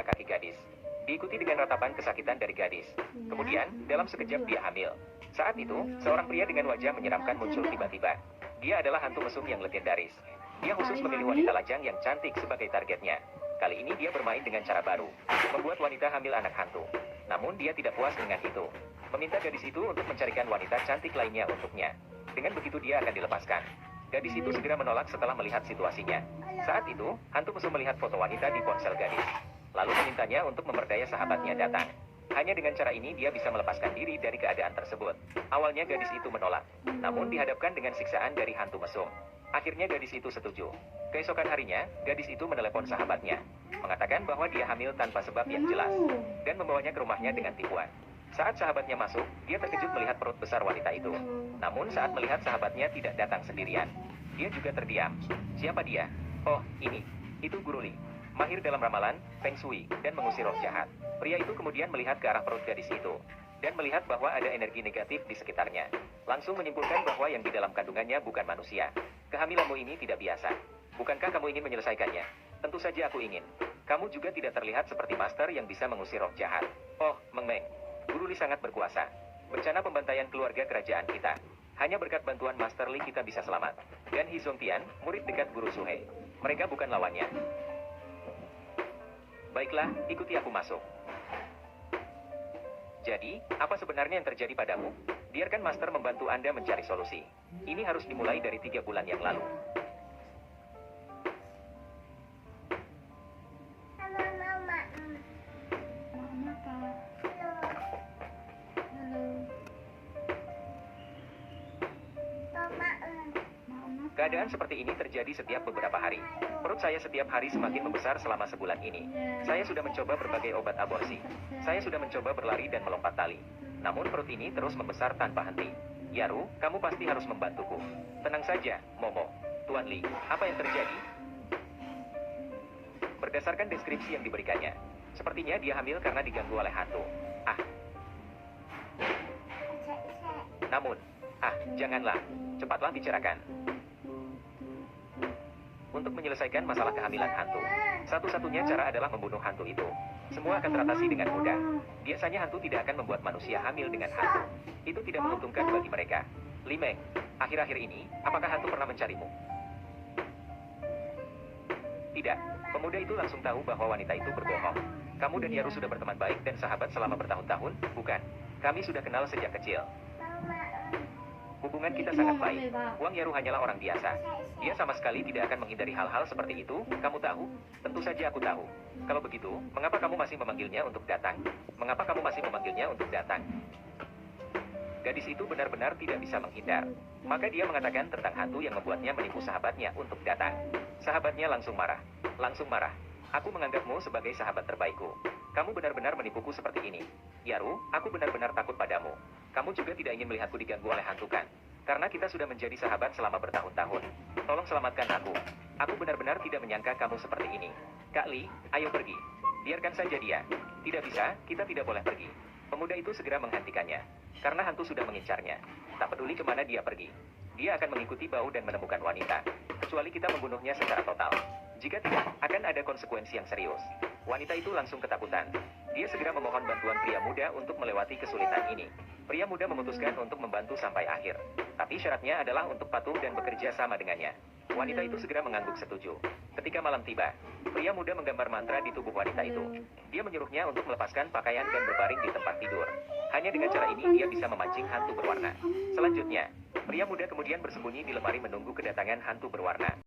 langkah kaki gadis. Diikuti dengan ratapan kesakitan dari gadis. Kemudian, dalam sekejap dia hamil. Saat itu, seorang pria dengan wajah menyeramkan muncul tiba-tiba. Dia adalah hantu mesum yang legendaris. Dia khusus memilih wanita lajang yang cantik sebagai targetnya. Kali ini dia bermain dengan cara baru, membuat wanita hamil anak hantu. Namun dia tidak puas dengan itu. Meminta gadis itu untuk mencarikan wanita cantik lainnya untuknya. Dengan begitu dia akan dilepaskan. Gadis itu segera menolak setelah melihat situasinya. Saat itu, hantu mesum melihat foto wanita di ponsel gadis. Lalu memintanya untuk memperdaya sahabatnya datang. Hanya dengan cara ini dia bisa melepaskan diri dari keadaan tersebut. Awalnya gadis itu menolak, namun dihadapkan dengan siksaan dari hantu mesum. Akhirnya gadis itu setuju. Keesokan harinya, gadis itu menelepon sahabatnya, mengatakan bahwa dia hamil tanpa sebab yang jelas, dan membawanya ke rumahnya dengan tipuan. Saat sahabatnya masuk, dia terkejut melihat perut besar wanita itu. Namun saat melihat sahabatnya tidak datang sendirian, dia juga terdiam. Siapa dia? Oh, ini. Itu Guru Li. Mahir dalam ramalan, feng shui, dan mengusir roh jahat. Pria itu kemudian melihat ke arah perut gadis itu, dan melihat bahwa ada energi negatif di sekitarnya. Langsung menyimpulkan bahwa yang di dalam kandungannya bukan manusia. Kehamilanmu ini tidak biasa. Bukankah kamu ingin menyelesaikannya? Tentu saja aku ingin. Kamu juga tidak terlihat seperti master yang bisa mengusir roh jahat. Oh, Meng Meng. Guru Li sangat berkuasa. Bencana pembantaian keluarga kerajaan kita. Hanya berkat bantuan Master Li kita bisa selamat. Dan He Zongtian, murid dekat Guru Suhe. Mereka bukan lawannya. Baiklah, ikuti aku masuk. Jadi, apa sebenarnya yang terjadi padamu? Biarkan Master membantu Anda mencari solusi. Ini harus dimulai dari 3 bulan yang lalu. Keadaan seperti ini terjadi setiap beberapa hari. Perut saya setiap hari semakin membesar selama sebulan ini. Saya sudah mencoba berbagai obat aborsi. Saya sudah mencoba berlari dan melompat tali. Namun perut ini terus membesar tanpa henti. Yaru, kamu pasti harus membantuku. Tenang saja, Momo. Tuan Li, apa yang terjadi? Berdasarkan deskripsi yang diberikannya, sepertinya dia hamil karena diganggu oleh hantu. Namun, janganlah. Cepatlah bicarakan. Untuk menyelesaikan masalah kehamilan hantu, satu-satunya cara adalah membunuh hantu itu. Semua akan teratasi dengan mudah. Biasanya hantu tidak akan membuat manusia hamil dengan hantu. Itu tidak menguntungkan bagi mereka. Li Meng, akhir-akhir ini, apakah hantu pernah mencarimu? Tidak. Pemuda itu langsung tahu bahwa wanita itu berbohong. Kamu dan Yaru sudah berteman baik dan sahabat selama bertahun-tahun, bukan? Kami sudah kenal sejak kecil. Hubungan kita sangat baik. Wang Yaru hanyalah orang biasa. Dia sama sekali tidak akan menghindari hal-hal seperti itu, kamu tahu? Tentu saja aku tahu. Kalau begitu, mengapa kamu masih memanggilnya untuk datang? Mengapa kamu masih memanggilnya untuk datang? Gadis itu benar-benar tidak bisa menghindar. Maka dia mengatakan tentang hantu yang membuatnya menipu sahabatnya untuk datang. Sahabatnya langsung marah. Langsung marah. Aku menganggapmu sebagai sahabat terbaikku. Kamu benar-benar menipuku seperti ini. Yaru, aku benar-benar takut padamu. Kamu juga tidak ingin melihatku diganggu oleh hantu kan? Karena kita sudah menjadi sahabat selama bertahun-tahun. Tolong selamatkan aku. Aku benar-benar tidak menyangka kamu seperti ini. Kak Li, ayo pergi. Biarkan saja dia. Tidak bisa, kita tidak boleh pergi. Pemuda itu segera menghentikannya. Karena hantu sudah mengincarnya. Tak peduli kemana dia pergi. Dia akan mengikuti bau dan menemukan wanita. Kecuali kita membunuhnya secara total. Jika tidak, akan ada konsekuensi yang serius. Wanita itu langsung ketakutan. Dia segera memohon bantuan pria muda untuk melewati kesulitan ini. Pria muda memutuskan untuk membantu sampai akhir. Tapi syaratnya adalah untuk patuh dan bekerja sama dengannya. Wanita itu segera mengangguk setuju. Ketika malam tiba, pria muda menggambar mantra di tubuh wanita itu. Dia menyuruhnya untuk melepaskan pakaian dan berbaring di tempat tidur. Hanya dengan cara ini dia bisa memancing hantu berwarna. Selanjutnya, pria muda kemudian bersembunyi di lemari menunggu kedatangan hantu berwarna.